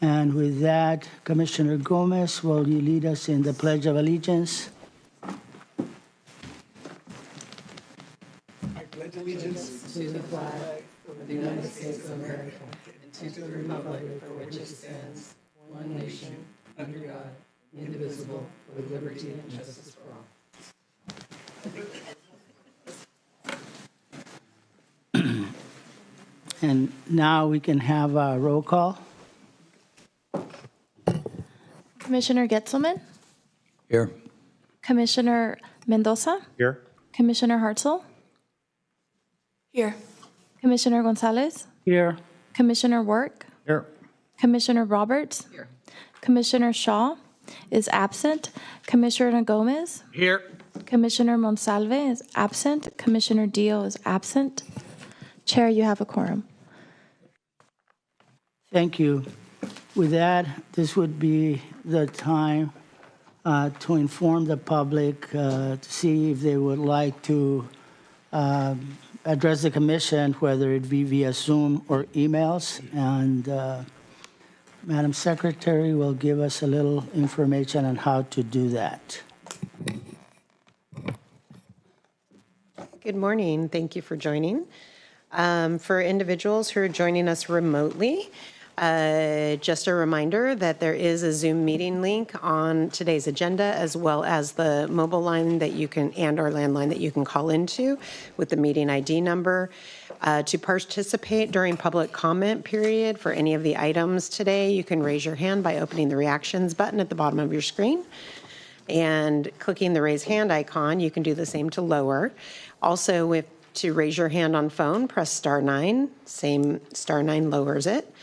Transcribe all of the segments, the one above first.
And with that, Commissioner Gomez, will you lead us in the Pledge of Allegiance? I pledge allegiance to the flag of the United States of America and to the republic for which it stands, one nation, under God, indivisible, with liberty and justice for all. And now we can have a roll call. Commissioner Getzelman, Here. Commissioner Mendoza, Here. Commissioner Hartzell, Here. Commissioner Gonzalez, Here. Commissioner Work, Here. Commissioner Roberts, Here. Commissioner Shaw is absent, Commissioner Gomez, Here. Commissioner Monsalve is absent, Commissioner Dio is absent. Chair, you have a quorum. Thank you. With that, this would be the time to inform the public to see if they would like to address the commission, whether it be via Zoom or emails. And Madam Secretary will give us a little information on how to do that. Good morning. Thank you for joining. For individuals who are joining us remotely, just a reminder that there is a Zoom meeting link on today's agenda, as well as the mobile line that you can, and our landline that you can call into with the meeting ID number. To participate during public comment period for any of the items today, you can raise your hand by opening the reactions button at the bottom of your screen and clicking the raise hand icon. You can do the same to lower. Also, to raise your hand on phone, press *9. Same *9 lowers it.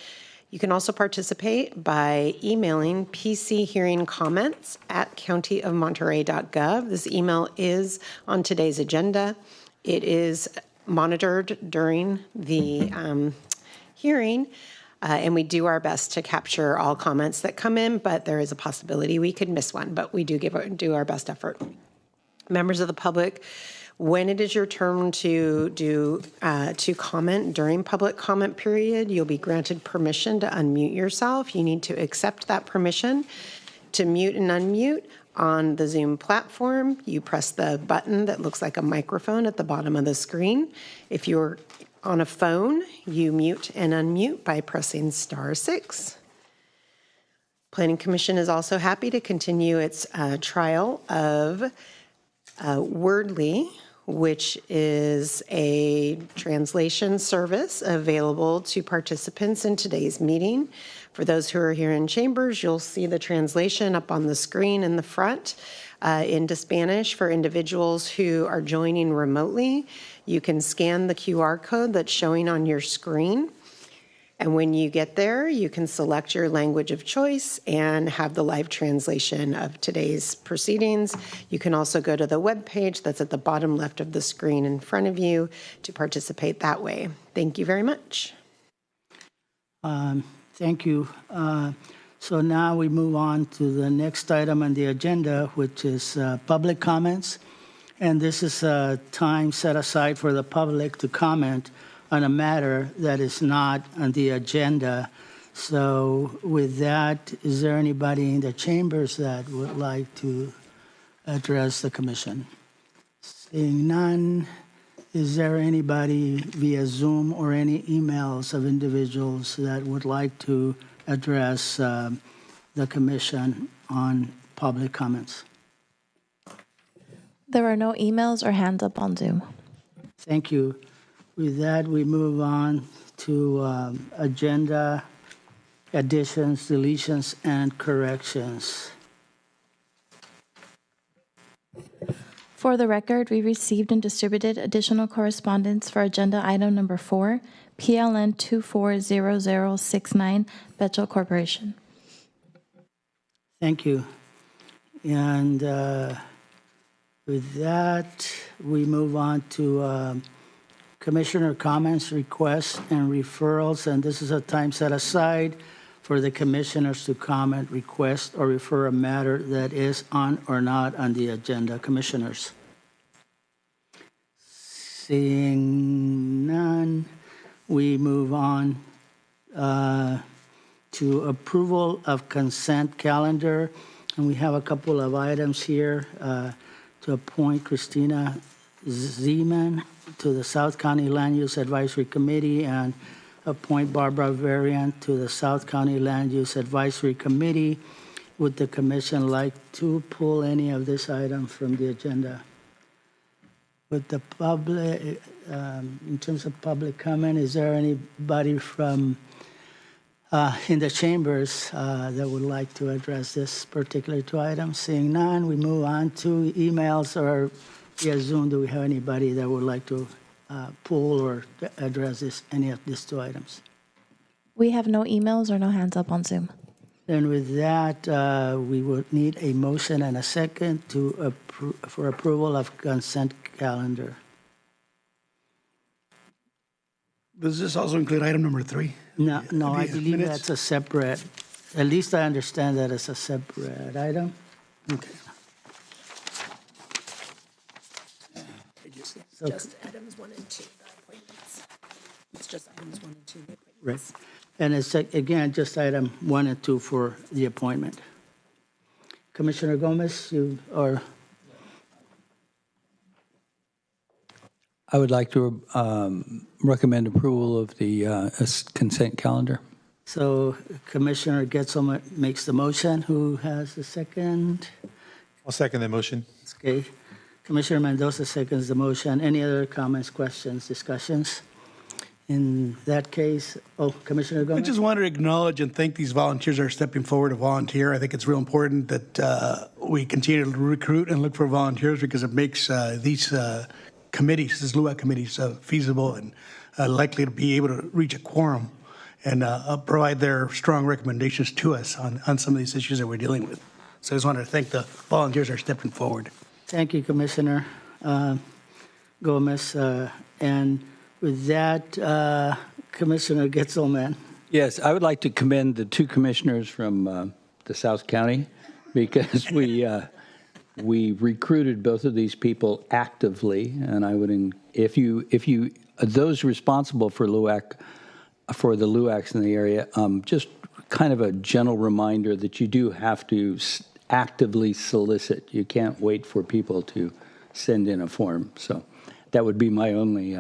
You can also participate by emailing pchearingcomments@countyofmonterey.gov. This email is on today's agenda. It is monitored during the hearing, and we do our best to capture all comments that come in, but there is a possibility we could miss one, but we do our best effort. Members of the public, when it is your turn to comment during public comment period, you'll be granted permission to unmute yourself. You need to accept that permission. To mute and unmute on the Zoom platform, you press the button that looks like a microphone at the bottom of the screen. If you're on a phone, you mute and unmute by pressing *6. Planning Commission is also happy to continue its trial of Wordly, which is a translation service available to participants in today's meeting. For those who are here in chambers, you'll see the translation up on the screen in the front into Spanish. For individuals who are joining remotely, you can scan the QR code that's showing on your screen. And when you get there, you can select your language of choice and have the live translation of today's proceedings. You can also go to the web page that's at the bottom left of the screen in front of you to participate that way. Thank you very much. Thank you. So now we move on to the next item on the agenda, which is public comments. And this is a time set aside for the public to comment on a matter that is not on the agenda. So with that, is there anybody in the chambers that would like to address the commission? Seeing none, is there anybody via Zoom or any emails of individuals that would like to address the commission on public comments? There are no emails or hands up on Zoom. Thank you. With that, we move on to agenda additions, deletions, and corrections. For the record, we received and distributed additional correspondence for agenda item number 4, PLN 240069, Betchel Corporation. Thank you. And with that, we move on to Commissioner comments, requests, and referrals. And this is a time set aside for the commissioners to comment, request, or refer a matter that is on or not on the agenda. Commissioners? Seeing none, we move on to approval of consent calendar. And we have a couple of items here to appoint Christina Zeman to the South County Land Use Advisory Committee and appoint Barbara Varian to the South County Land Use Advisory Committee. Would the commission like to pull any of this item from the agenda? With the public, in terms of public comment, is there anybody from in the chambers that would like to address this particular two items? Seeing none, we move on to emails or via Zoom. Do we have anybody that would like to pull or address any of these two items? We have no emails or no hands up on Zoom. Then with that, we would need a motion and a second for approval of consent calendar. Does this also include item number 3? No, I The believe minutes? that's a separate, at least I understand that it's a separate item. Okay. So, Just items 1 and 2, the appointments. It's just items 1 and 2, the appointments. right. And it's, again, just item 1 and 2 for the appointment. Commissioner Gomez, I would like to recommend approval of the consent calendar. so Commissioner Getzel makes the motion. Who has the second? I'll second the motion. Okay. Commissioner Mendoza seconds the motion. Any other comments, questions, discussions? In that case, Commissioner I Gomez? just wanted to acknowledge and thank these volunteers that are stepping forward to volunteer. I think it's real important that we continue to recruit and look for volunteers because it makes these committees, these LUAC committees, feasible and likely to be able to reach a quorum and provide their strong recommendations to us on some of these issues that we're dealing with. So I just wanted to thank the volunteers that are stepping forward. Thank you, Commissioner Gomez. And with that, Commissioner Getzelman. Yes, I would like to commend the two commissioners from the South County because we recruited both of these people actively, and I would, if you those responsible for LUAC, for the LUACs in the area, just kind of a gentle reminder that you do have to actively solicit. You can't wait for people to send in a form. So that would be my only,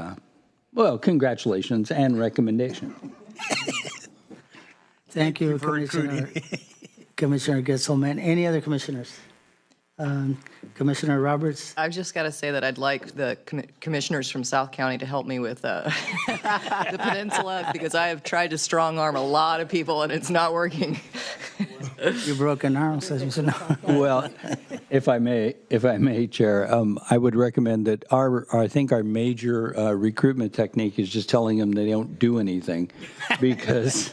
congratulations and recommendation. Thank you, for Commissioner Getzelman. Any other commissioners? Commissioner Roberts? I've just got to say that I'd like the commissioners from South County to help me with the peninsula because I have tried to strong arm a lot of people and it's not working. You broke an arm, so you should know. Well, if I may, Chair, I would recommend that I think our major recruitment technique is just telling them they don't do anything, because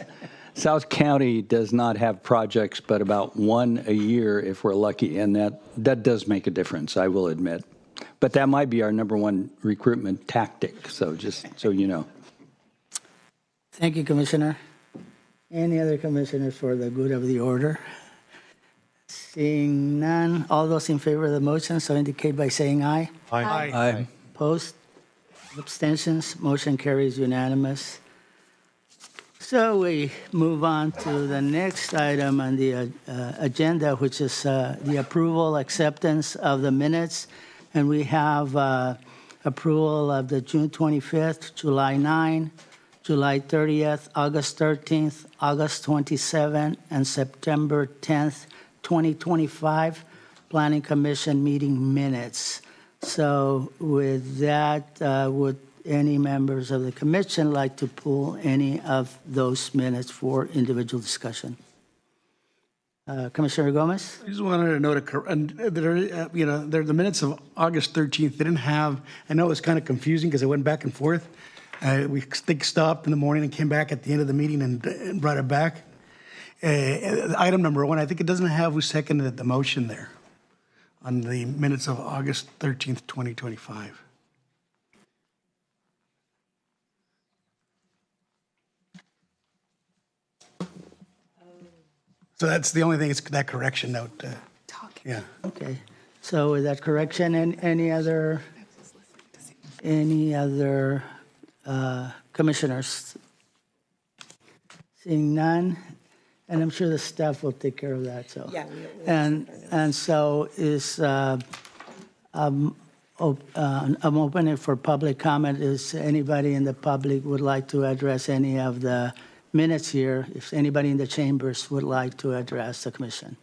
South County does not have projects, but about one a year if we're lucky, and that does make a difference, I will admit. But that might be our number one recruitment tactic. So just so you know. Thank you, Commissioner. Any other commissioners for the good of the order? Seeing none, all those in favor of the motion, so indicate by saying aye. Aye. Opposed? Abstentions? Motion carries unanimous. So we move on to the next item on the agenda, which is the approval, acceptance of the minutes. And we have approval of the June 25th, July 9, July 30th, August 13th, August 27th, and September 10th, 2025 Planning Commission meeting minutes. So with that, would any members of the commission like to pull any of those minutes for individual discussion? Commissioner Gomez? I just wanted to note, they're the minutes of August 13th. They didn't have, I know it was kind of confusing because it went back and forth. We stopped in the morning and came back at the end of the meeting and brought it back. Item number 1, I think it doesn't have who seconded the motion there on the minutes of August 13th, 2025. So that's the only thing, it's that correction note. Yeah. Okay. So with that correction, and any other commissioners? Seeing none, And I'm sure the staff will take care of that, so. Yeah. And so I'm opening for public comment. Is anybody in the public would like to address any of the minutes here? If anybody in the chambers would like to address the commission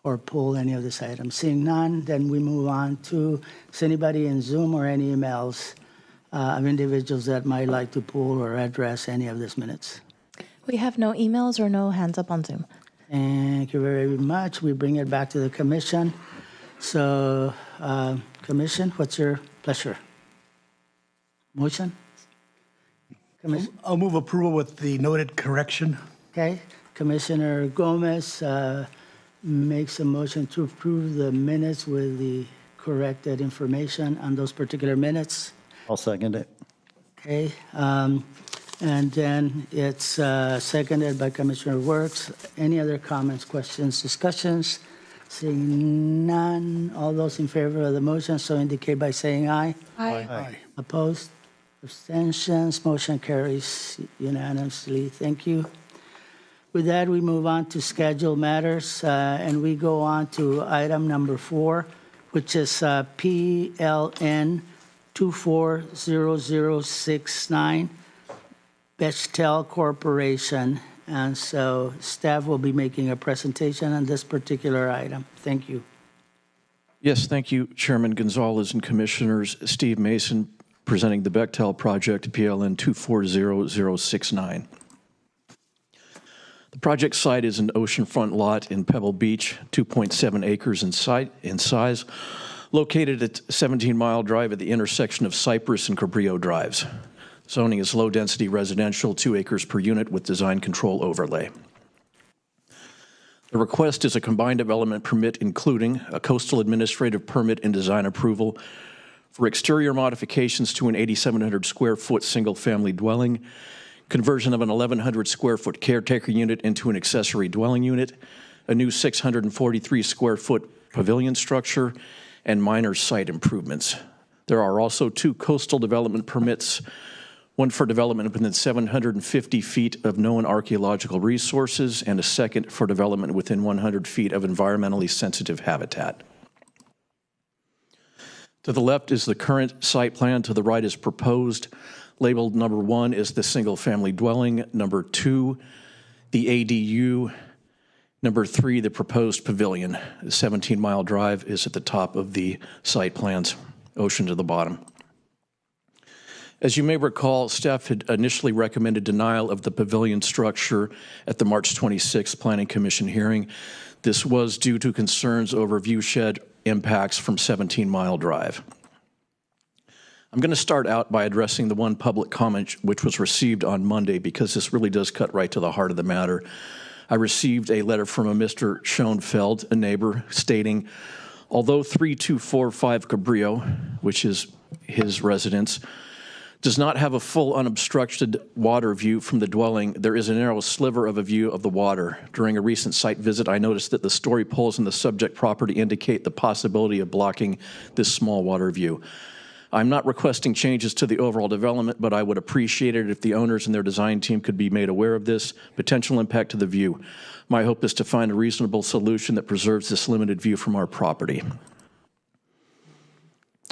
or pull any of this item. Seeing none, then we move on to, is anybody in Zoom or any emails of individuals that might like to pull or address any of these minutes? We have no emails or no hands up on Zoom. Thank you very much. We bring it back to the commission. So, commission, what's your pleasure? Motion? Commission? I'll move approval with the noted correction. Okay. Commissioner Gomez makes a motion to approve the minutes with the corrected information on those particular minutes. I'll second it. Okay. And then it's seconded by Commissioner Works. Any other comments, questions, discussions? Seeing none, all those in favor of the motion so indicate by saying aye. Aye. Opposed? Abstentions? Motion carries unanimously. Thank you. With that, we move on to scheduled matters, and we go on to item number 4, which is PLN 240069, Bechtel Corporation. And so staff will be making a presentation on this particular item. Thank you. Yes, thank you, Chairman Gonzalez and Commissioners. Steve Mason presenting the Bechtel project, PLN 240069. The project site is an oceanfront lot in Pebble Beach, 2.7 acres in size, located at 17 Mile Drive at the intersection of Cypress and Cabrillo Drives. Zoning is low-density residential, 2 acres per unit with design control overlay. The request is a combined development permit including a coastal administrative permit and design approval for exterior modifications to an 8,700 square foot single-family dwelling, conversion of an 1,100 square foot caretaker unit into an accessory dwelling unit, a new 643 square foot pavilion structure, and minor site improvements. There are also 2 coastal development permits, one for development within 750 feet of known archaeological resources, and a second for development within 100 feet of environmentally sensitive habitat. To the left is the current site plan, to the right is proposed. Labeled number 1 is the single-family dwelling, number 2, the ADU, number 3, the proposed pavilion. The 17 Mile Drive is at the top of the site plans, ocean to the bottom. As you may recall, staff had initially recommended denial of the pavilion structure at the March 26th Planning Commission hearing. This was due to concerns over viewshed impacts from 17 Mile Drive. I'm going to start out by addressing the one public comment which was received on Monday because this really does cut right to the heart of the matter. I received a letter from a Mr. Schoenfeld, a neighbor, stating, although 3245 Cabrillo, which is his residence, does not have a full unobstructed water view from the dwelling, there is a narrow sliver of a view of the water. During a recent site visit, I noticed that the story poles in the subject property indicate the possibility of blocking this small water view. I'm not requesting changes to the overall development, but I would appreciate it if the owners and their design team could be made aware of this potential impact to the view. My hope is to find a reasonable solution that preserves this limited view from our property.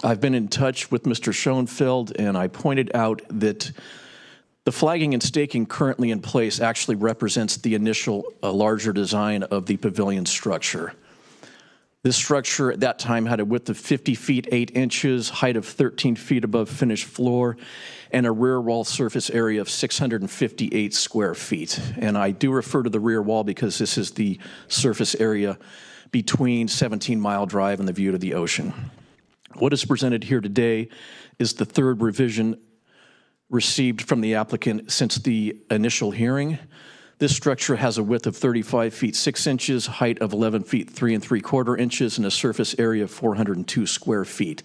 I've been in touch with Mr. Schoenfeld, and I pointed out that the flagging and staking currently in place actually represents the initial larger design of the pavilion structure. This structure at that time had a width of 50 feet 8 inches, height of 13 feet above finished floor, and a rear wall surface area of 658 square feet. And I do refer to the rear wall because this is the surface area between 17 Mile Drive and the view to the ocean. What is presented here today is the third revision received from the applicant since the initial hearing. This structure has a width of 35 feet 6 inches, height of 11 feet 3 3/4 inches, and a surface area of 402 square feet.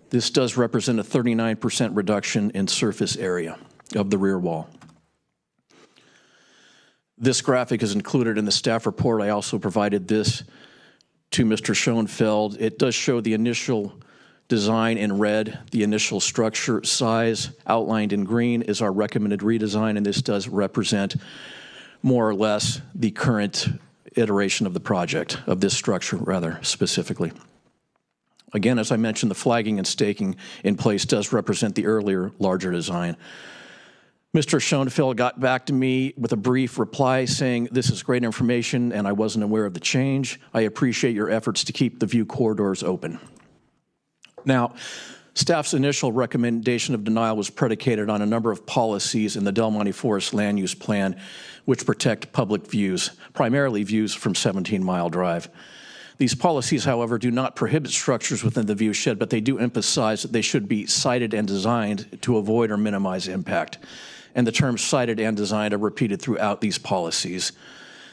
This does represent a 39% reduction in surface area of the rear wall. This graphic is included in the staff report. I also provided this to Mr. Schoenfeld. It does show the initial design in red. The initial structure size outlined in green is our recommended redesign, and this does represent more or less the current iteration of the project, of this structure rather specifically. Again, as I mentioned, the flagging and staking in place does represent the earlier, larger design. Mr. Schoenfeld got back to me with a brief reply saying, "This is great information and I wasn't aware of the change. I appreciate your efforts to keep the view corridors open." Now, staff's initial recommendation of denial was predicated on a number of policies in the Del Monte Forest Land Use Plan which protect public views, primarily views from 17 Mile Drive. These policies, however, do not prohibit structures within the viewshed, but they do emphasize that they should be sited and designed to avoid or minimize impact. And the terms sited and designed are repeated throughout these policies.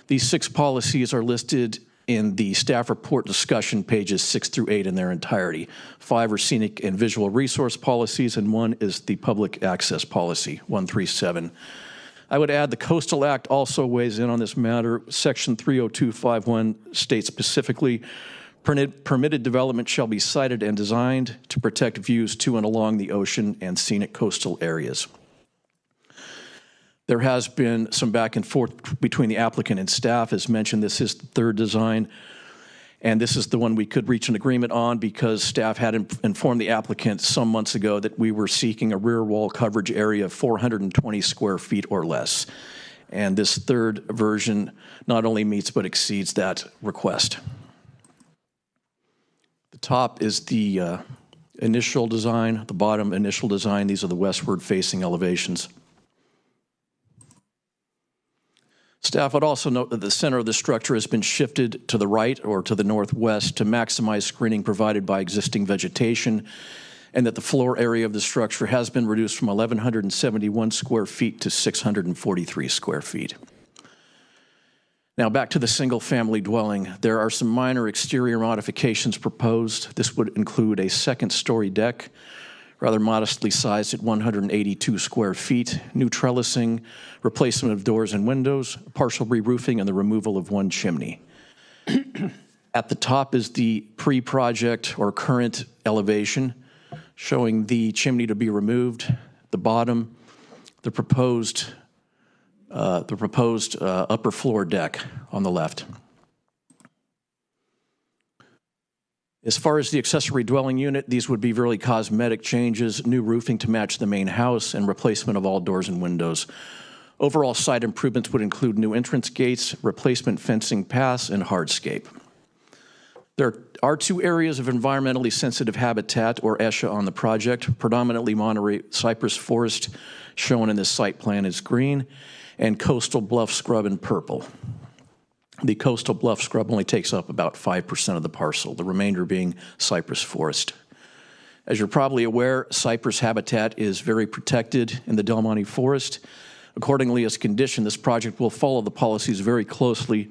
These 6 policies are listed in the staff report discussion pages 6 through 8 in their entirety. 5 are scenic and visual resource policies, and 1 is the public access policy, 137. I would add the Coastal Act also weighs in on this matter. Section 30251 states specifically, permitted development shall be sited and designed to protect views to and along the ocean and scenic coastal areas. There has been some back and forth between the applicant and staff. As mentioned, this is the 3rd design, and this is the one we could reach an agreement on because staff had informed the applicant some months ago that we were seeking a rear wall coverage area of 420 square feet or less. And this 3rd version not only meets but exceeds that request. The top is the initial design, the bottom initial design. These are the westward facing elevations. Staff would also note that the center of the structure has been shifted to the right or to the northwest to maximize screening provided by existing vegetation, and that the floor area of the structure has been reduced from 1,171 square feet to 643 square feet. Now back to the single-family dwelling. There are some minor exterior modifications proposed. This would include a 2nd-story deck, rather modestly sized at 182 square feet, new trellising, replacement of doors and windows, partial re-roofing, and the removal of 1 chimney. At the top is the pre-project or current elevation, showing the chimney to be removed. The bottom, the proposed upper floor deck on the left. As far as the accessory dwelling unit, these would be really cosmetic changes, new roofing to match the main house, and replacement of all doors and windows. Overall site improvements would include new entrance gates, replacement fencing paths, and hardscape. There are 2 areas of environmentally sensitive habitat, or ESHA, on the project, predominantly Monterey cypress forest, shown in this site plan as green, and coastal bluff scrub in purple. The coastal bluff scrub only takes up about 5% of the parcel, the remainder being cypress forest. As you're probably aware, cypress habitat is very protected in the Del Monte Forest. Accordingly, as a condition, this project will follow the policies very closely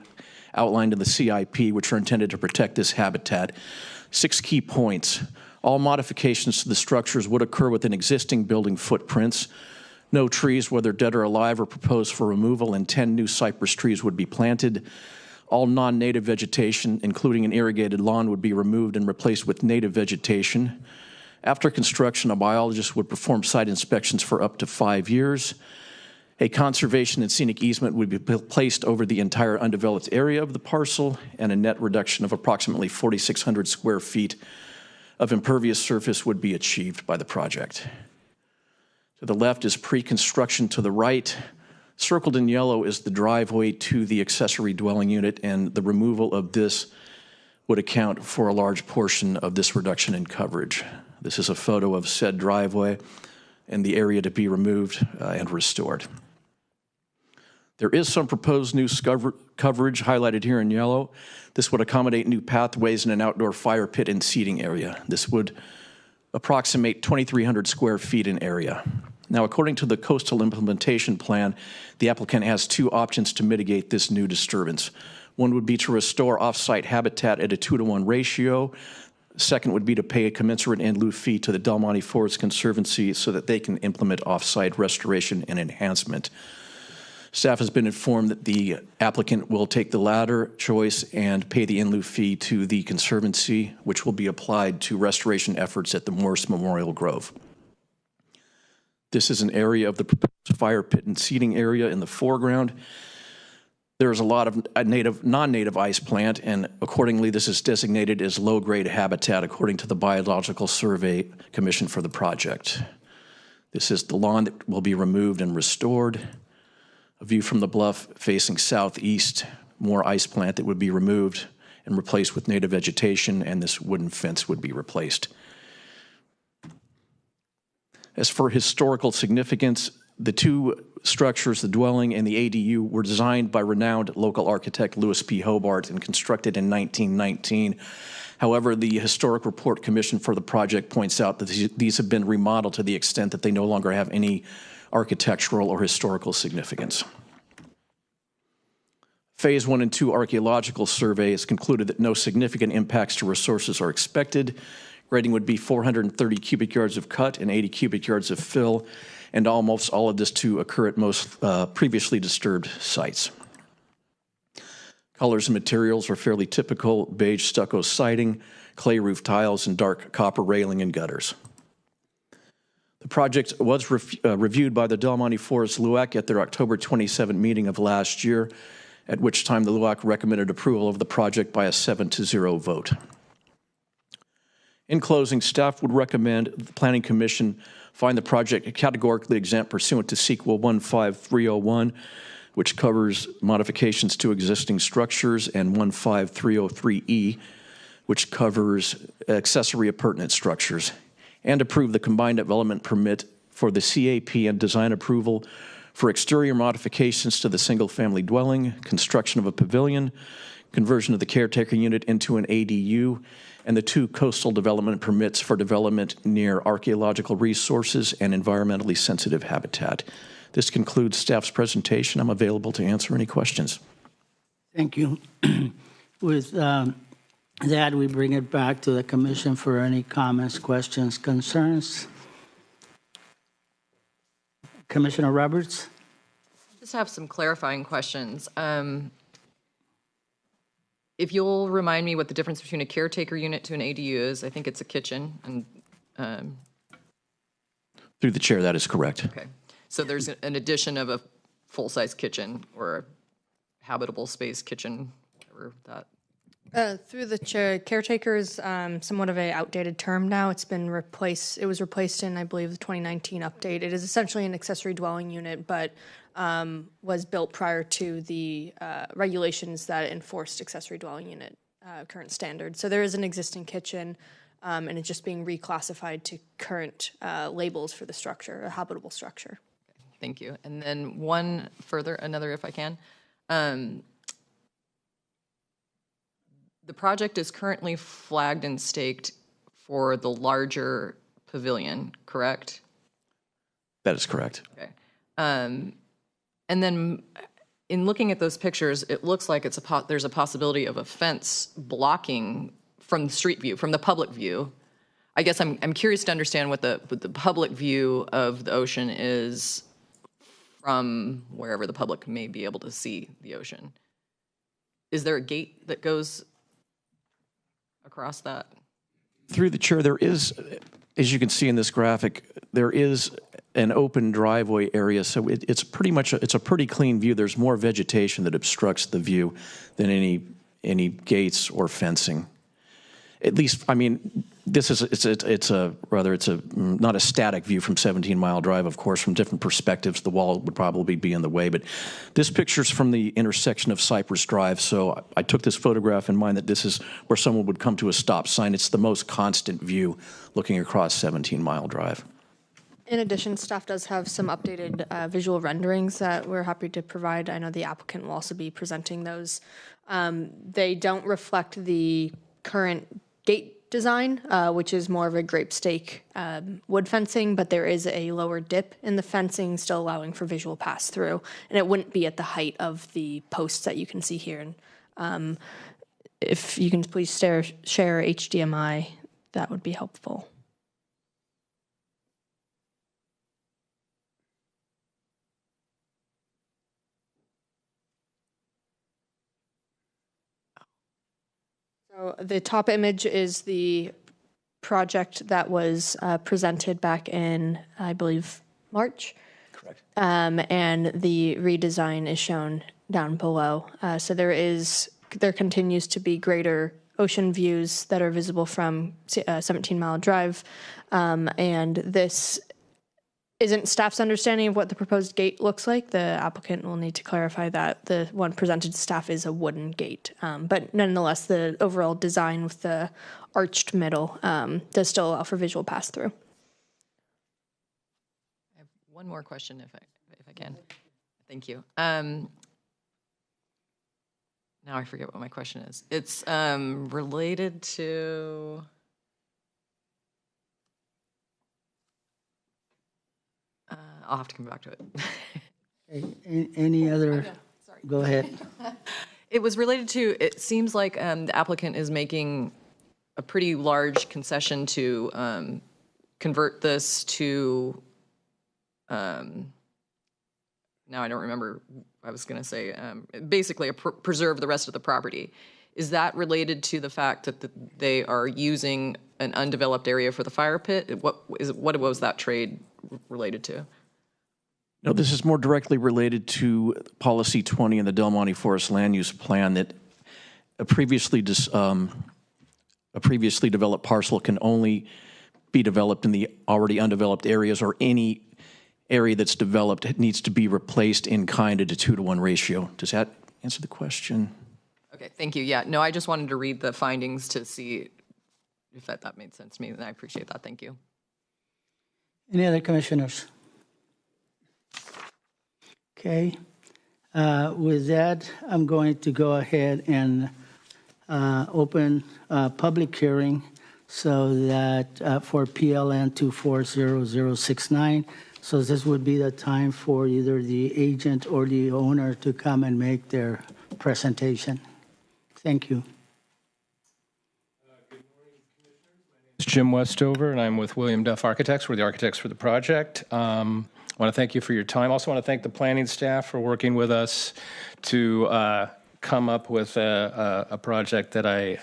outlined in the CIP, which are intended to protect this habitat. 6 key points. All modifications to the structures would occur within existing building footprints. No trees, whether dead or alive, are proposed for removal, and 10 new cypress trees would be planted. All non-native vegetation, including an irrigated lawn, would be removed and replaced with native vegetation. After construction, a biologist would perform site inspections for up to 5 years. A conservation and scenic easement would be placed over the entire undeveloped area of the parcel, and a net reduction of approximately 4,600 square feet of impervious surface would be achieved by the project. To the left is pre-construction. To the right, circled in yellow, is the driveway to the accessory dwelling unit, and the removal of this would account for a large portion of this reduction in coverage. This is a photo of said driveway and the area to be removed and restored. There is some proposed new coverage highlighted here in yellow. This would accommodate new pathways and an outdoor fire pit and seating area. This would approximate 2,300 square feet in area. Now, according to the coastal implementation plan, the applicant has 2 options to mitigate this new disturbance. One would be to restore off-site habitat at a 2-to-1 ratio. Second would be to pay a commensurate in lieu fee to the Del Monte Forest Conservancy so that they can implement off-site restoration and enhancement. Staff has been informed that the applicant will take the latter choice and pay the in lieu fee to the Conservancy, which will be applied to restoration efforts at the Morse Memorial Grove. This is an area of the proposed fire pit and seating area in the foreground. There's a lot of non-native ice plant, and accordingly, this is designated as low-grade habitat according to the Biological Survey Commission for the project. This is the lawn that will be removed and restored. A view from the bluff facing southeast, more ice plant that would be removed and replaced with native vegetation, and this wooden fence would be replaced. As for historical significance, the two structures, the dwelling and the ADU, were designed by renowned local architect Louis P. Hobart and constructed in 1919. However, the Historic Report Commission for the project points out that these have been remodeled to the extent that they no longer have any architectural or historical significance. Phase 1 and 2 archaeological survey has concluded that no significant impacts to resources are expected. Grading would be 430 cubic yards of cut and 80 cubic yards of fill, and almost all of this to occur at most previously disturbed sites. Colors and materials are fairly typical: beige stucco siding, clay roof tiles, and dark copper railing and gutters. The project was reviewed by the Del Monte Forest LUAC at their October 27 meeting of last year, at which time the LUAC recommended approval of the project by a 7-0 vote. In closing, staff would recommend the Planning Commission find the project categorically exempt pursuant to Sequel 15301, which covers modifications to existing structures, and 15303E, which covers accessory appurtenant structures, and approve the combined development permit for the CAP and design approval for exterior modifications to the single-family dwelling, construction of a pavilion, conversion of the caretaker unit into an ADU, and the 2 coastal development permits for development near archaeological resources and environmentally sensitive habitat. This concludes staff's presentation. I'm available to answer any questions. Thank you. With that, we bring it back to the commission for any comments, questions, concerns. Commissioner Roberts? Just have some clarifying questions. If you'll remind me what the difference between a caretaker unit to an ADU is. I think it's a kitchen. And Through the chair, that is correct. okay, so there's an addition of a full-size kitchen or a habitable space kitchen, whatever that. Through the chair, caretaker is somewhat of an outdated term now. It's been replaced. It was replaced in, I believe, the 2019 update. It is essentially an accessory dwelling unit, but was built prior to the regulations that enforced accessory dwelling unit current standards. So there is an existing kitchen, and it's just being reclassified to current labels for the structure, a habitable structure. Thank you. And then another if I can. The project is currently flagged and staked for the larger pavilion, correct? That is correct. Okay. And then in looking at those pictures, it looks like there's a possibility of a fence blocking from the street view, from the public view. I guess I'm curious to understand what the public view of the ocean is from wherever the public may be able to see the ocean. Is there a gate that goes across that? Through the chair, there is, as you can see in this graphic, there is an open driveway area, so it's pretty much it's a pretty clean view. There's more vegetation that obstructs the view than any gates or fencing. At least, I mean, this is it's not a static view from 17 Mile Drive. Of course, from different perspectives, the wall would probably be in the way. But this picture's from the intersection of Cypress Drive, so I took this photograph in mind that this is where someone would come to a stop sign. It's the most constant view looking across 17 Mile Drive. In addition, staff does have some updated visual renderings that we're happy to provide. I know the applicant will also be presenting those. They don't reflect the current gate design, which is more of a grape stake wood fencing, but there is a lower dip in the fencing, still allowing for visual pass through, and it wouldn't be at the height of the posts that you can see here. And if you can please share HDMI, that would be helpful. So the top image is the project that was presented back in, I believe, March. Correct. And the redesign is shown down below. So there continues to be greater ocean views that are visible from 17 Mile Drive. And this isn't staff's understanding of what the proposed gate looks like. The applicant will need to clarify that. The one presented to staff is a wooden gate. But nonetheless, the overall design with the arched middle does still allow for visual pass-through. I have one more question, if I can. Thank you. Now I forget what my question is. It's related to... I'll have to come back to it. Okay, any other? Go ahead. It was related to, it seems like the applicant is making a pretty large concession to convert this to, now I don't remember, I was going to say, basically preserve the rest of the property. Is that related to the fact that they are using an undeveloped area for the fire pit? What was that trade related to? No, this is more directly related to Policy 20 in the Del Monte Forest Land Use Plan that a previously developed parcel can only be developed in the already undeveloped areas, or any area that's developed needs to be replaced in kind at a 2-to-1 ratio. Does that answer the question? Okay, thank you. Yeah, no, I just wanted to read the findings to see if that made sense to me, and I appreciate that. Thank you. Any other commissioners? Okay. With that, I'm going to go ahead and open a public hearing so that for PLN 240069. So this would be the time for either the agent or the owner to come and make their presentation. Thank you. It's Jim Westover, and I'm with William Duff Architects. We're the architects for the project. I want to thank you for your time. Also want to thank the planning staff for working with us to come up with a project that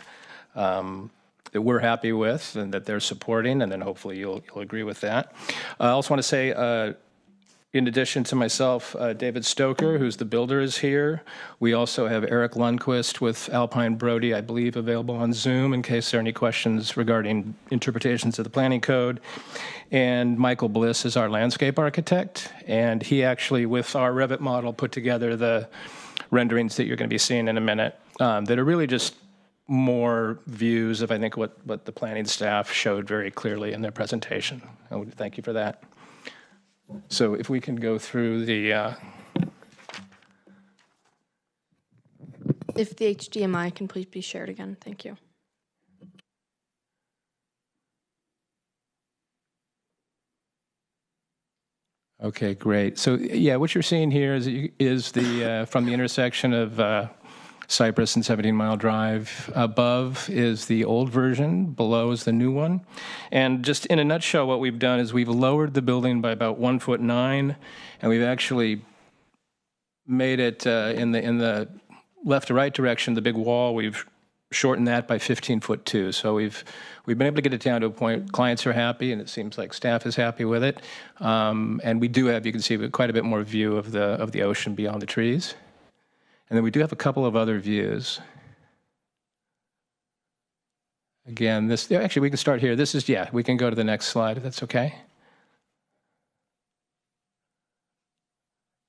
that we're happy with and that they're supporting, and then hopefully you'll agree with that. I also want to say, in addition to myself, David Stoker, who's the builder, is here. We also have Eric Lundquist with Alpine Brody, I believe, available on Zoom in case there are any questions regarding interpretations of the planning code. And Michael Bliss is our landscape architect, and he actually, with our Revit model, put together the renderings that you're going to be seeing in a minute that are really just more views of, I think, what the planning staff showed very clearly in their presentation. I would thank you for that. So if we can go through the... If the HDMI can please be shared again, thank you. Okay, great. So yeah, what you're seeing here is the from the intersection of Cypress and 17 Mile Drive. Above is the old version, below is the new one. And just in a nutshell, what we've done is we've lowered the building by about 1'9", and we've actually made it in the left to right direction, the big wall, we've shortened that by 15'2". So we've been able to get it down to a point clients are happy, and it seems like staff is happy with it. And we do have, you can see, quite a bit more view of the ocean beyond the trees. And then we do have a couple of other views. Again, actually, we can start here. This is, we can go to the next slide if that's okay.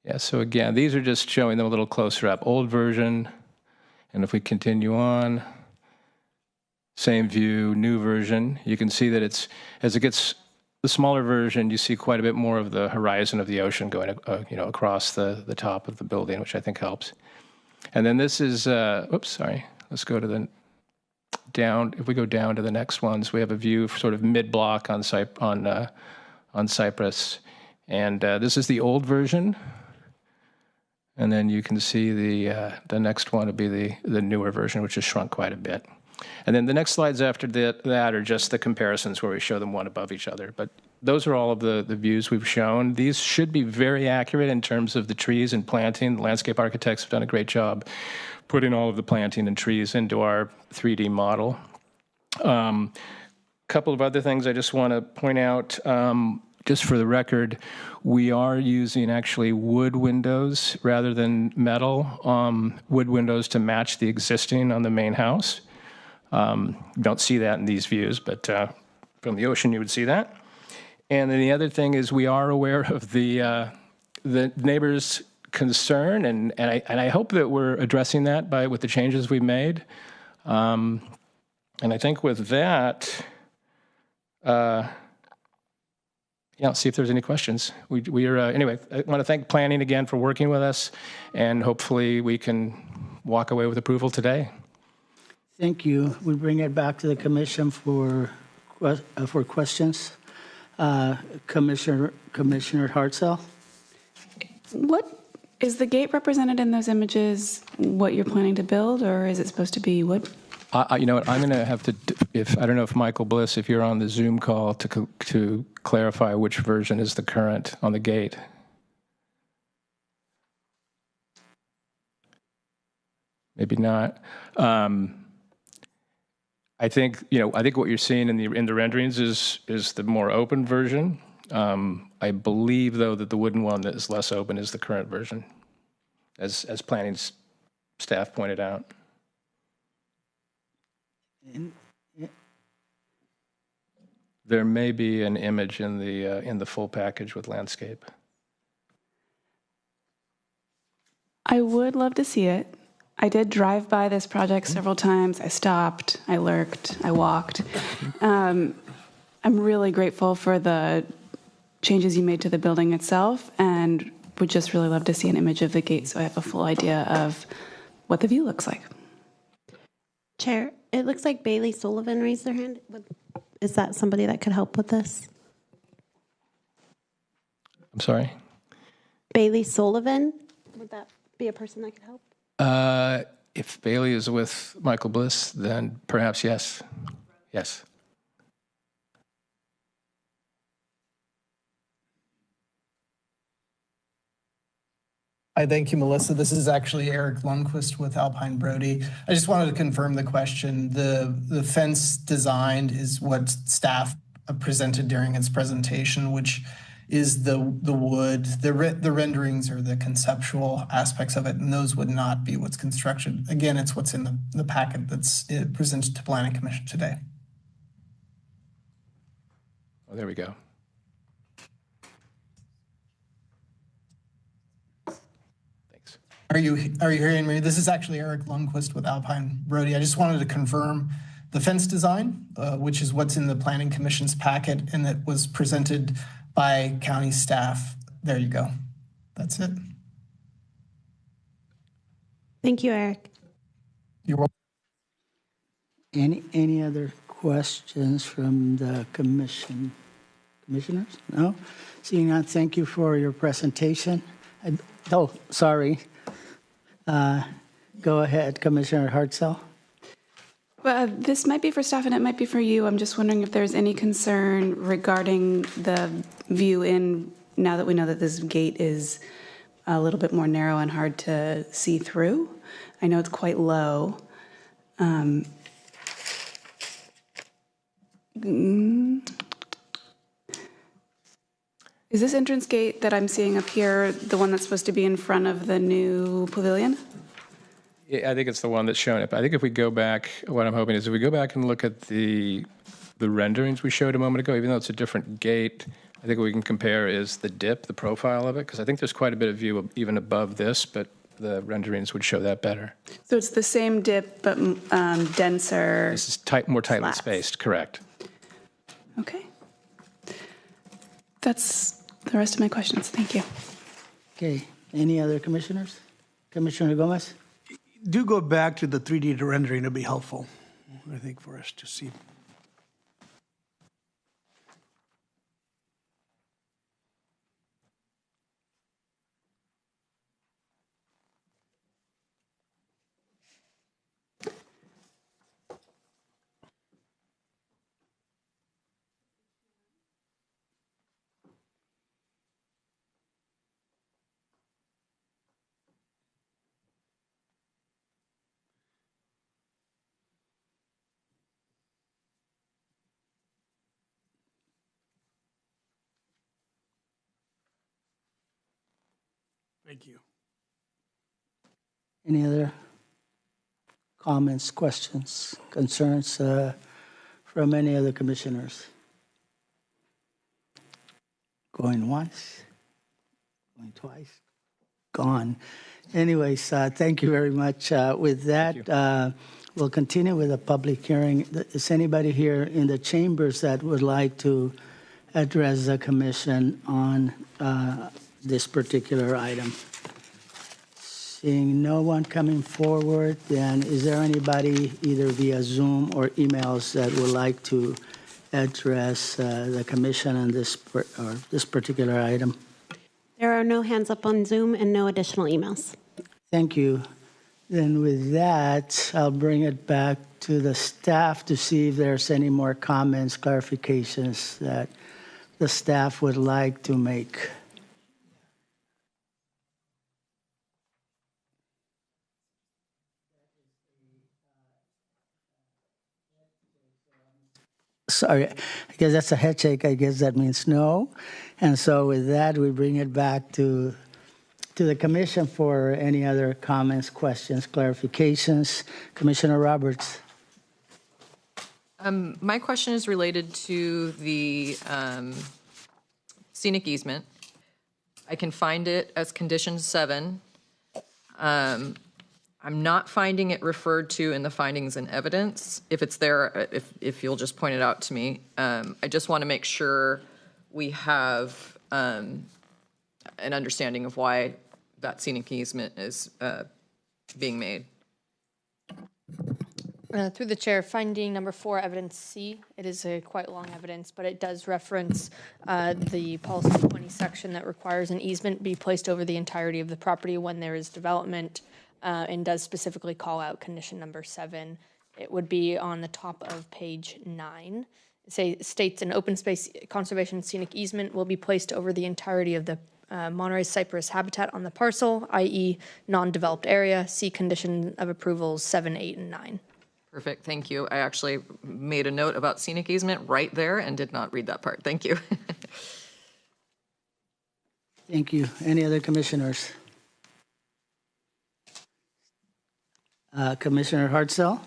Yeah, so again, these are just showing them a little closer up. Old version, and if we continue on, same view, new version. You can see that as it gets the smaller version, you see quite a bit more of the horizon of the ocean going across the top of the building, which I think helps. And then this is, oops, sorry. Let's go to the down. If we go down to the next ones, we have a view sort of mid-block on Cypress. And this is the old version. And then you can see the next one would be the newer version, which has shrunk quite a bit. And then the next slides after that are just the comparisons where we show them one above each other. But those are all of the views we've shown. These should be very accurate in terms of the trees and planting. The landscape architects have done a great job putting all of the planting and trees into our 3D model. Couple of other things I just want to point out. just for the record, we are using actually wood windows rather than metal, wood windows to match the existing on the main house. Don't see that in these views, but from the ocean you would see that. And then the other thing is we are aware of the neighbors' concern, and I hope that we're addressing that with the changes we've made. And I think with that, see if there's any questions. We are anyway. I want to thank planning again for working with us, and hopefully we can walk away with approval today. Thank you. We bring it back to the commission for questions. Commissioner Hartzell? What is the gate represented in those images? What you're planning to build, or is it supposed to be wood? You know what? I'm going to have to. I don't know if Michael Bliss, if you're on the Zoom call to clarify which version is the current on the gate. Maybe not. I think what you're seeing in the renderings is the more open version. I believe though that the wooden one that is less open is the current version, as planning staff pointed out. There may be an image in the full package with landscape. I would love to see it. I did drive by this project several times. I stopped, I lurked, I walked. I'm really grateful for the changes you made to the building itself, and would just really love to see an image of the gate so I have a full idea of what the view looks like. Chair, it looks like Bailey Sullivan raised their hand. Is that somebody that could help with this? I'm sorry? Bailey Sullivan, would that be a person that could help? If Bailey is with Michael Bliss, then perhaps yes. Yes. Hi, thank you, Melissa. This is actually Eric Lundquist with Alpine Brody. I just wanted to confirm the question. The fence designed is what staff presented during its presentation, which is the wood. The renderings are the conceptual aspects of it, and those would not be what's constructed. Again, it's what's in the packet that's presented to Planning Commission today. Oh, there we go. Thanks. Are you hearing me? This is actually Eric Lundquist with Alpine Brody. I just wanted to confirm the fence design, which is what's in the Planning Commission's packet, and that was presented by county staff. There you go. That's it. Thank you, Eric. You're welcome. Any other questions from the commissioners? No? Seeing none, thank you for your presentation. Sorry. Go ahead, Commissioner Hartzell. This might be for staff and it might be for you. I'm just wondering if there's any concern regarding the view in, now that we know that this gate is a little bit more narrow and hard to see through. I know it's quite low. Is this entrance gate that I'm seeing up here the one that's supposed to be in front of the new pavilion? Yeah, I think it's the one that's showing up. I think if we go back, what I'm hoping is if we go back and look at the renderings we showed a moment ago, even though it's a different gate, I think what we can compare is the dip, the profile of it, because I think there's quite a bit of view even above this, but the renderings would show that better. So it's the same dip, but denser. This is more tightly slats. spaced, correct. Okay. That's the rest of my questions. Thank you. Okay, any other commissioners? Commissioner Gomez? Do go back to the 3D rendering, it'd be helpful, I think, for us to see. Thank you. Any other comments, questions, concerns from any of the commissioners? Going once, going twice, gone. Anyways, thank you very much. With that, we'll continue with a public hearing. Is anybody here in the chambers that would like to address the commission on this particular item? Seeing no one coming forward, then is there anybody either via Zoom or emails that would like to address the commission on this particular item? There are no hands up on Zoom and no additional emails. Thank you. Then with that, I'll bring it back to the staff to see if there's any more comments, clarifications that the staff would like to make. Sorry, I guess that's a head shake. I guess that means no. And so with that, we bring it back to the commission for any other comments, questions, clarifications. Commissioner Roberts. My question is related to the scenic easement. I can find it as condition 7. I'm not finding it referred to in the findings and evidence. If it's there, if you'll just point it out to me. I just want to make sure we have an understanding of why that scenic easement is being made. Through the chair, finding number 4, evidence C. It is a quite long evidence, but it does reference the policy 20 section that requires an easement be placed over the entirety of the property when there is development, and does specifically call out condition number 7. It would be on the top of page 9. It states an open space conservation scenic easement will be placed over the entirety of the Monterey cypress habitat on the parcel, i.e. non-developed area. See condition of approvals 7, 8, and 9. Perfect, thank you. I actually made a note about scenic easement right there and did not read that part. Thank you. Thank you. Any other commissioners? Commissioner Hartzell?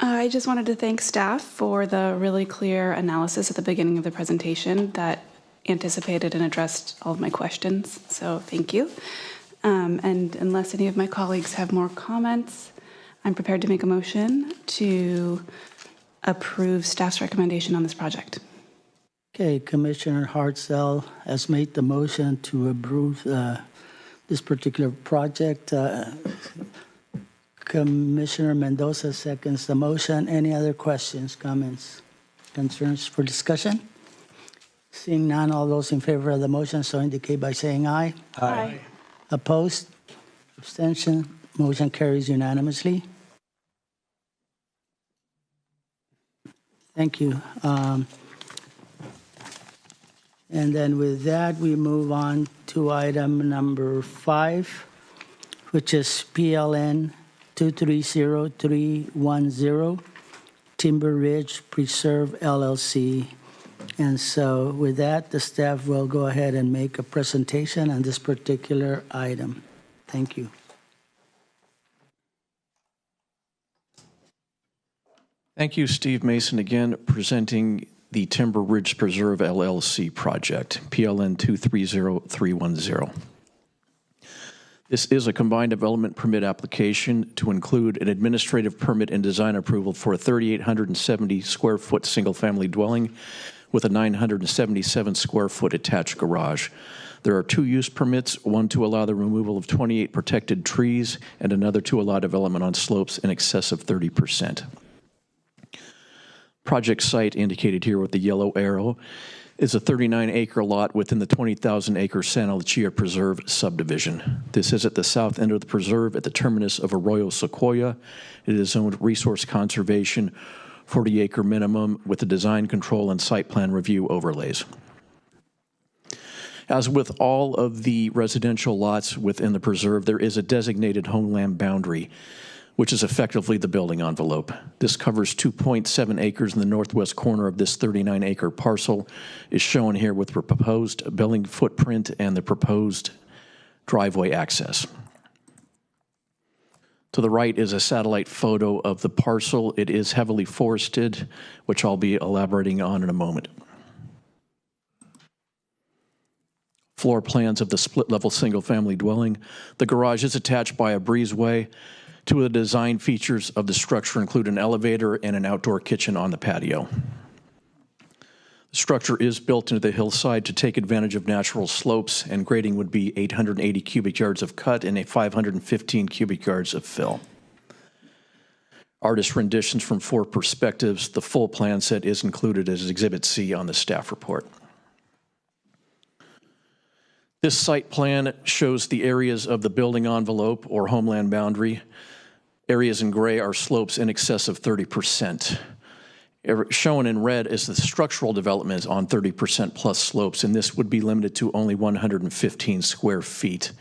I just wanted to thank staff for the really clear analysis at the beginning of the presentation that anticipated and addressed all of my questions, so thank you. And unless any of my colleagues have more comments, I'm prepared to make a motion to approve staff's recommendation on this project. Okay, Commissioner Hartzell has made the motion to approve this particular project. Commissioner Mendoza seconds the motion. Any other questions, comments, concerns for discussion? Seeing none, all those in favor of the motion so indicate by saying aye. Aye. Opposed? Abstention? Motion carries unanimously. Thank you. And then with that, we move on to item number 5, which is PLN 230310, Timber Ridge Preserve LLC. And so with that, the staff will go ahead and make a presentation on this particular item. Thank you. Thank you, Steve Mason, again presenting the Timber Ridge Preserve LLC project, PLN 230310. This is a combined development permit application to include an administrative permit and design approval for a 3,870 square foot single-family dwelling with a 977 square foot attached garage. There are 2 use permits, one to allow the removal of 28 protected trees and another to allow development on slopes in excess of 30%. Project site indicated here with the yellow arrow is a 39-acre lot within the 20,000-acre Santa Lucia Preserve subdivision. This is at the south end of the preserve at the terminus of Arroyo Sequoia. It is zoned resource conservation, 40-acre minimum with the design control and site plan review overlays. As with all of the residential lots within the preserve, there is a designated homeland boundary, which is effectively the building envelope. This covers 2.7 acres in the northwest corner of this 39-acre parcel, is shown here with the proposed building footprint and the proposed driveway access. To the right is a satellite photo of the parcel. It is heavily forested, which I'll be elaborating on in a moment. Floor plans of the split-level single-family dwelling. The garage is attached by a breezeway. Two of the design features of the structure include an elevator and an outdoor kitchen on the patio. The structure is built into the hillside to take advantage of natural slopes, and grading would be 880 cubic yards of cut and 515 cubic yards of fill. Artist renditions from 4 perspectives. The full plan set is included as Exhibit C on the staff report. This site plan shows the areas of the building envelope or homeland boundary. Areas in gray are slopes in excess of 30%. Shown in red is the structural development on 30% plus slopes, and this would be limited to only 115 square feet.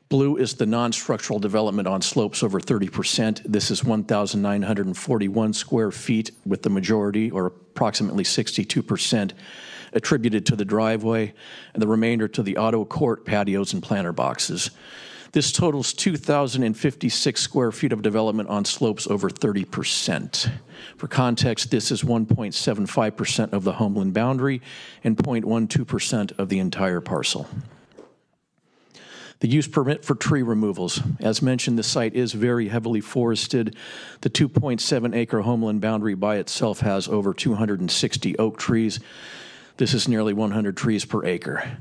Blue is the non-structural development on slopes over 30%. This is 1,941 square feet, with the majority, or approximately 62%, attributed to the driveway, and the remainder to the auto court, patios, and planter boxes. This totals 2,056 square feet of development on slopes over 30%. For context, this is 1.75% of the homeland boundary and 0.12% of the entire parcel. The use permit for tree removals. As mentioned, the site is very heavily forested. The 2.7-acre homeland boundary by itself has over 260 oak trees. This is nearly 100 trees per acre.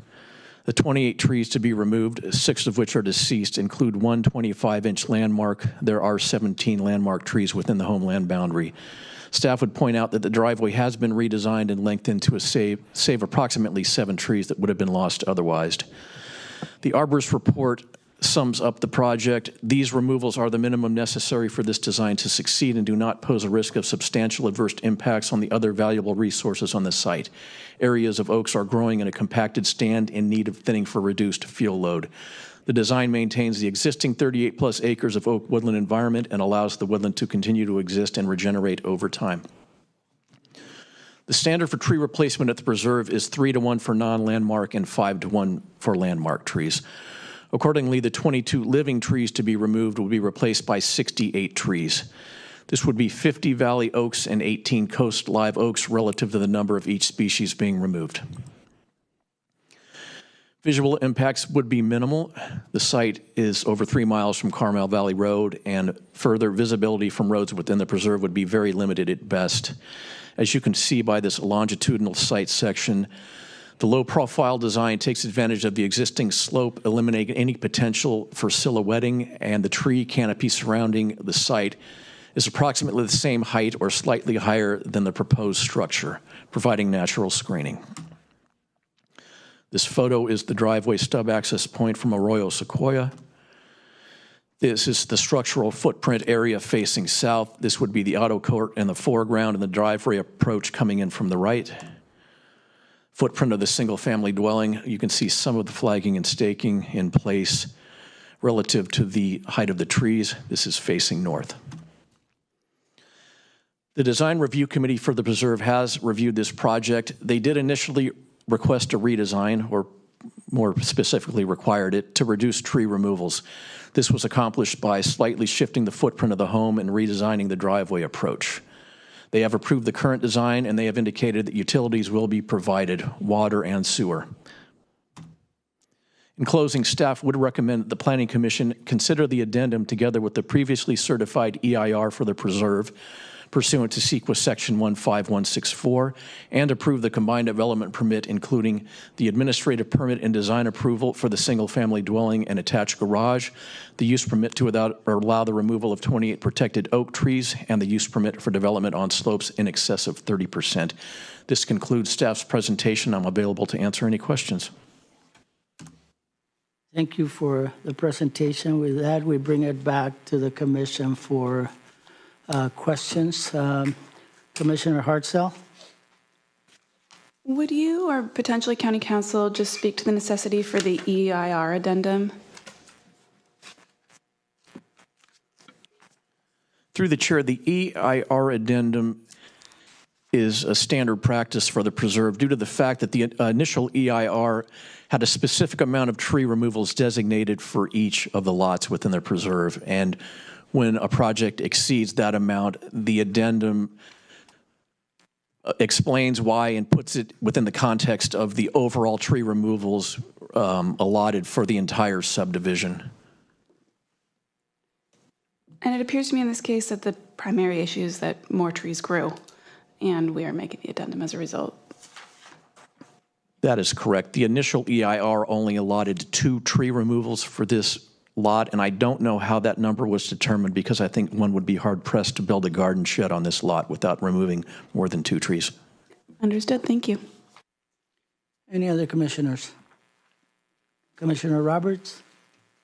The 28 trees to be removed, 6 of which are deceased, include one 25-inch landmark. There are 17 landmark trees within the homeland boundary. Staff would point out that the driveway has been redesigned and lengthened to save approximately 7 trees that would have been lost otherwise. The arborist report sums up the project. These removals are the minimum necessary for this design to succeed and do not pose a risk of substantial adverse impacts on the other valuable resources on the site. Areas of oaks are growing in a compacted stand in need of thinning for reduced fuel load. The design maintains the existing 38-plus acres of oak woodland environment and allows the woodland to continue to exist and regenerate over time. The standard for tree replacement at the preserve is 3-to-1 for non-landmark and 5-to-1 for landmark trees. Accordingly, the 22 living trees to be removed will be replaced by 68 trees. This would be 50 valley oaks and 18 coast live oaks relative to the number of each species being removed. Visual impacts would be minimal. The site is over 3 miles from Carmel Valley Road, and further visibility from roads within the preserve would be very limited at best. As you can see by this longitudinal site section, the low-profile design takes advantage of the existing slope, eliminating any potential for silhouetting, and the tree canopy surrounding the site is approximately the same height or slightly higher than the proposed structure, providing natural screening. This photo is the driveway stub access point from Arroyo Sequoia. This is the structural footprint area facing south. This would be the auto court in the foreground and the driveway approach coming in from the right. Footprint of the single-family dwelling. You can see some of the flagging and staking in place relative to the height of the trees. This is facing north. The Design Review Committee for the Preserve has reviewed this project. They did initially request a redesign, or more specifically required it, to reduce tree removals. This was accomplished by slightly shifting the footprint of the home and redesigning the driveway approach. They have approved the current design, and they have indicated that utilities will be provided, water and sewer. In closing, staff would recommend that the Planning Commission consider the addendum together with the previously certified EIR for the preserve pursuant to CEQA Section 15164, and approve the combined development permit, including the administrative permit and design approval for the single-family dwelling and attached garage, the use permit to allow the removal of 28 protected oak trees, and the use permit for development on slopes in excess of 30%. This concludes staff's presentation. I'm available to answer any questions. Thank you for the presentation. With that, we bring it back to the commission for questions. Commissioner Hartzell? Would you or potentially County Council just speak to the necessity for the EIR addendum? Through the chair, the EIR addendum is a standard practice for the preserve due to the fact that the initial EIR had a specific amount of tree removals designated for each of the lots within the preserve. And when a project exceeds that amount, the addendum explains why and puts it within the context of the overall tree removals allotted for the entire subdivision. And it appears to me in this case that the primary issue is that more trees grew, and we are making the addendum as a result. That is correct. The initial EIR only allotted 2 tree removals for this lot, and I don't know how that number was determined because I think one would be hard-pressed to build a garden shed on this lot without removing more than 2 trees. Understood. Thank you. Any other commissioners? Commissioner Roberts?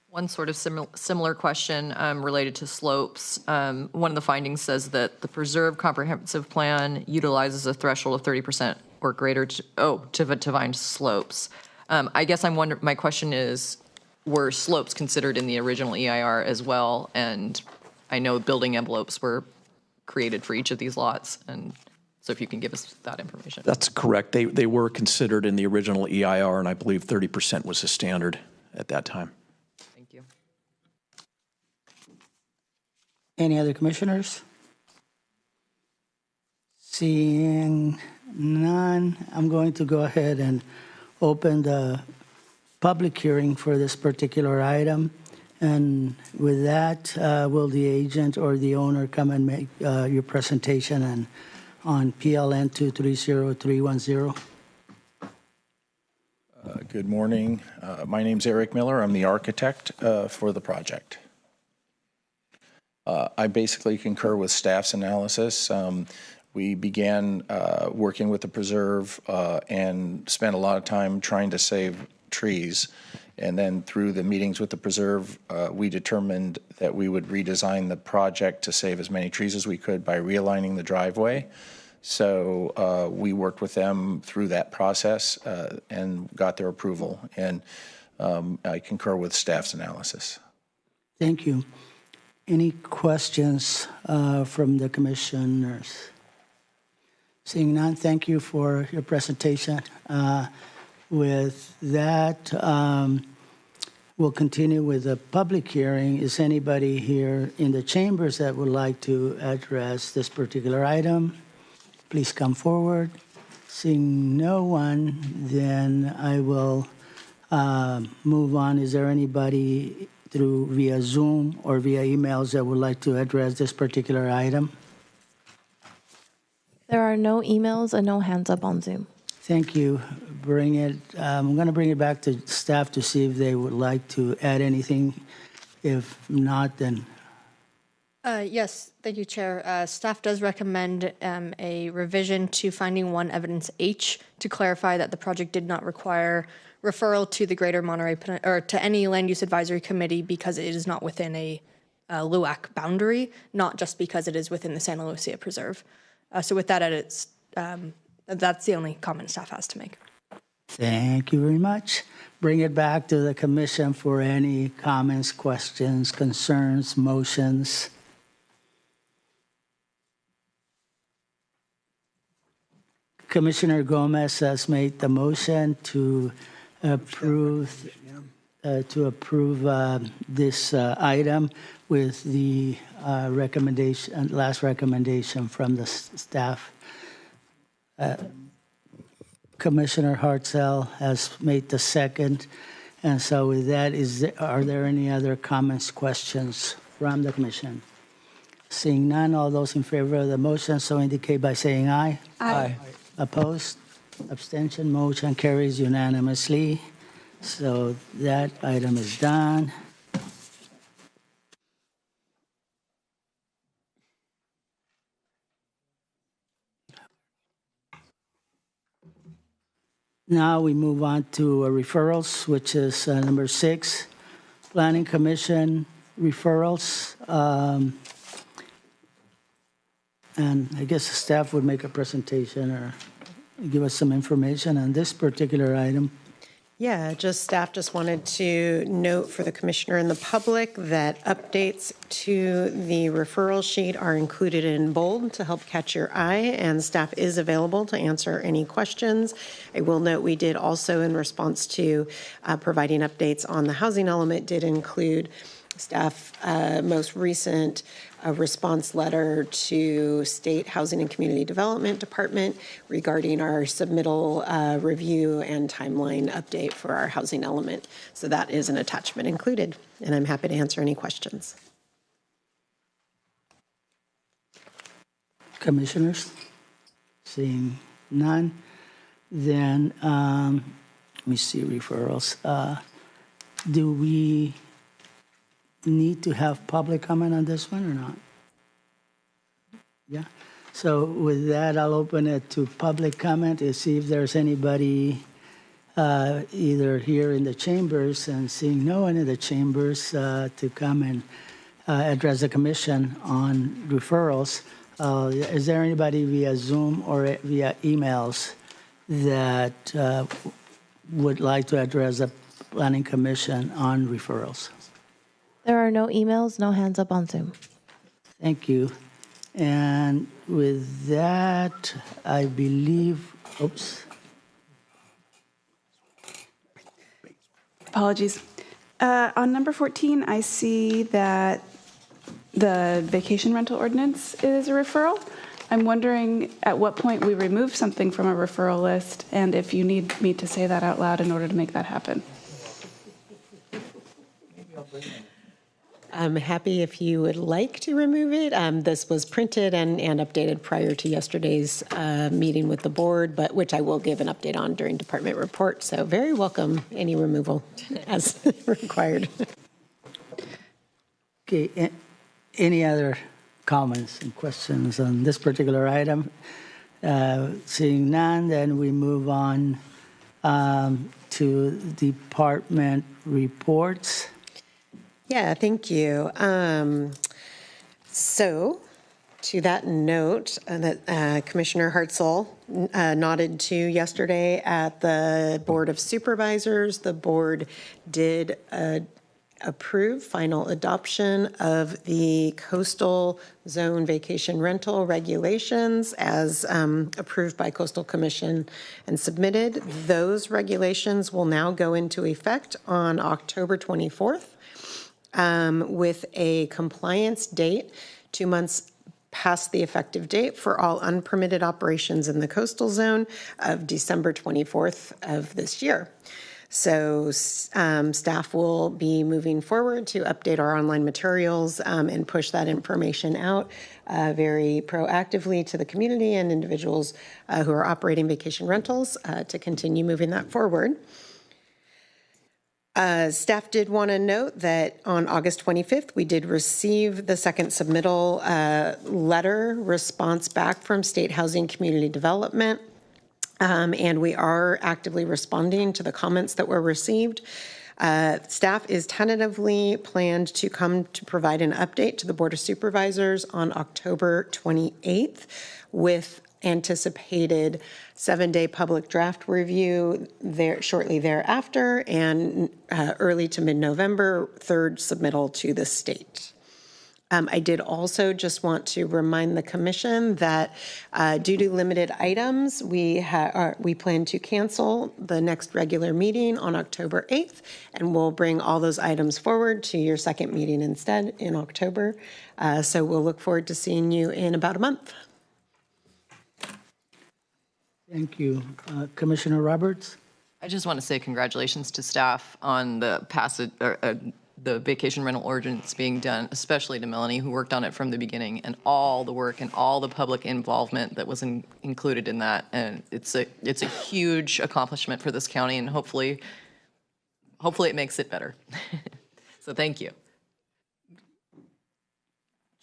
One sort of similar question related to slopes. One of the findings says that the preserve comprehensive plan utilizes a threshold of 30% or greater to define slopes. I guess I'm wondering, my question is, were slopes considered in the original EIR as well? And I know building envelopes were created for each of these lots, and so if you can give us that information. That's correct. They were considered in the original EIR, and I believe 30% was the standard at that time. Thank you. Any other commissioners? Seeing none, I'm going to go ahead and open the public hearing for this particular item. And with that, will the agent or the owner come and make your presentation on PLN 230310? Good morning. My name's Eric Miller. I'm the architect for the project. I basically concur with staff's analysis. We began working with the preserve and spent a lot of time trying to save trees. And then through the meetings with the preserve, we determined that we would redesign the project to save as many trees as we could by realigning the driveway. So we worked with them through that process and got their approval. And I concur with staff's analysis. Thank you. Any questions from the commissioners? Seeing none, thank you for your presentation. With that, we'll continue with the public hearing. Is anybody here in the chambers that would like to address this particular item? Please come forward. Seeing no one, then I will move on. Is there anybody through via Zoom or via emails that would like to address this particular item? There are no emails and no hands up on Zoom. Thank you. I'm going to bring it back to staff to see if they would like to add anything. If not, then. Yes, thank you, Chair. Staff does recommend a revision to finding 1 evidence H to clarify that the project did not require referral to the Greater Monterey or to any land use advisory committee because it is not within a LUAC boundary, not just because it is within the Santa Lucia Preserve. So with that, that's the only comment staff has to make. Thank you very much. Bring it back to the commission for any comments, questions, concerns, motions. Commissioner Gomez has made the motion to approve this item with the last recommendation from the staff. Commissioner Hartzell has made the second. And so with that, are there any other comments, questions from the commission? Seeing none, all those in favor of the motion so indicate by saying aye. Aye. Opposed? Abstention? Motion carries unanimously. So that item is done. Now we move on to referrals, which is number 6, Planning Commission referrals. And I guess the staff would make a presentation or give us some information on this particular item. Yeah, staff just wanted to note for the commissioner and the public that updates to the referral sheet are included in bold to help catch your eye, and staff is available to answer any questions. I will note we did also, in response to providing updates on the housing element, did include staff most recent response letter to State Housing and Community Development Department regarding our submittal review and timeline update for our housing element. So that is an attachment included, and I'm happy to answer any questions. Commissioners? Seeing none, then let me see referrals. Do we need to have public comment on this one or not? Yeah. So with that, I'll open it to public comment to see if there's anybody either here in the chambers, and seeing no one in the chambers to come and address the commission on referrals. Is there anybody via Zoom or via emails that would like to address the Planning Commission on referrals? There are no emails, no hands up on Zoom. Thank you. And with that, I believe, oops. Apologies. On number 14, I see that the vacation rental ordinance is a referral. I'm wondering at what point we remove something from a referral list, and if you need me to say that out loud in order to make that happen. I'm happy if you would like to remove it. This was printed and updated prior to yesterday's meeting with the board, but which I will give an update on during department report. So very welcome any removal as required. Okay, any other comments and questions on this particular item? Seeing none, then we move on to department reports. Yeah, thank you. So to that note, that Commissioner Hartzell nodded to yesterday at the Board of Supervisors, the board did approve final adoption of the coastal zone vacation rental regulations as approved by Coastal Commission and submitted. Those regulations will now go into effect on October 24th. With a compliance date 2 months past the effective date for all unpermitted operations in the coastal zone of December 24th of this year. So staff will be moving forward to update our online materials and push that information out very proactively to the community and individuals who are operating vacation rentals to continue moving that forward. Staff did want to note that on August 25th, we did receive the second submittal letter response back from State Housing Community Development, and we are actively responding to the comments that were received. Staff is tentatively planned to come to provide an update to the Board of Supervisors on October 28th with anticipated 7-day public draft review there shortly thereafter, and early to mid-November, third submittal to the state. I did also just want to remind the commission that due to limited items, we plan to cancel the next regular meeting on October 8th, and we'll bring all those items forward to your second meeting instead in October. So we'll look forward to seeing you in about a month. Thank you. Commissioner Roberts? I just want to say congratulations to staff on the passage, the vacation rental ordinance being done, especially to Melanie, who worked on it from the beginning, and all the work and all the public involvement that was included in that. And it's a huge accomplishment for this county, and hopefully it makes it better. So thank you.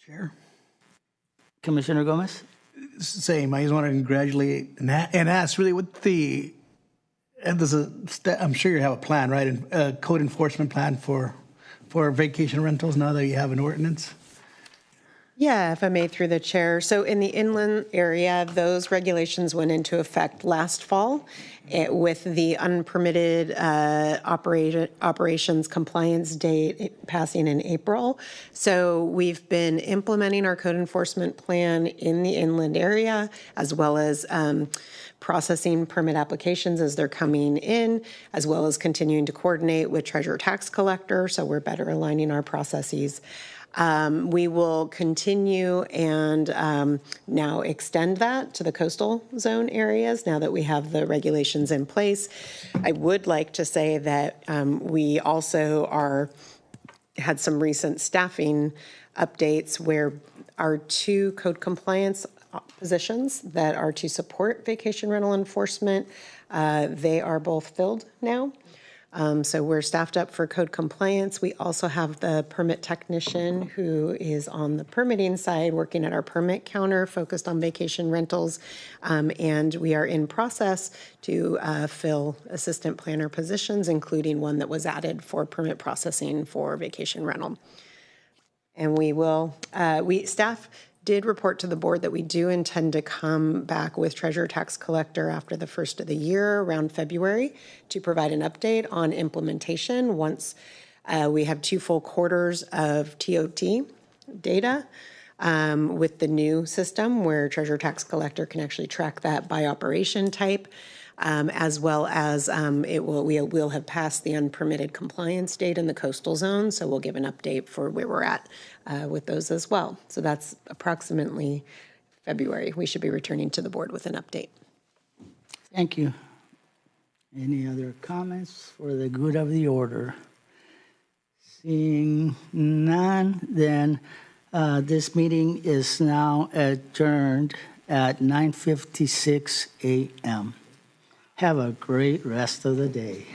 Chair. Commissioner Gomez? Same. I just want to congratulate and ask really what the, and there's I'm sure you have a plan, right? A code enforcement plan for vacation rentals now that you have an ordinance? Yeah, if I may, through the chair. So in the inland area, those regulations went into effect last fall with the unpermitted operations compliance date passing in April. So we've been implementing our code enforcement plan in the inland area, as well as processing permit applications as they're coming in, as well as continuing to coordinate with Treasurer Tax Collector. So we're better aligning our processes. We will continue and now extend that to the coastal zone areas now that we have the regulations in place. I would like to say that we also had some recent staffing updates where our 2 code compliance positions that are to support vacation rental enforcement, they are both filled now. So we're staffed up for code compliance. We also have the permit technician who is on the permitting side working at our permit counter focused on vacation rentals. And we are in process to fill assistant planner positions, including one that was added for permit processing for vacation rental. And staff did report to the board that we do intend to come back with Treasurer Tax Collector after the first of the year around February to provide an update on implementation once we have 2 full quarters of TOT data with the new system where Treasurer Tax Collector can actually track that by operation type. As well as we will have passed the unpermitted compliance date in the coastal zone, so we'll give an update for where we're at with those as well. So that's approximately February. We should be returning to the board with an update. Thank you. Any other comments for the good of the order? Seeing none, then this meeting is now adjourned at 9:56 a.m. Have a great rest of the day.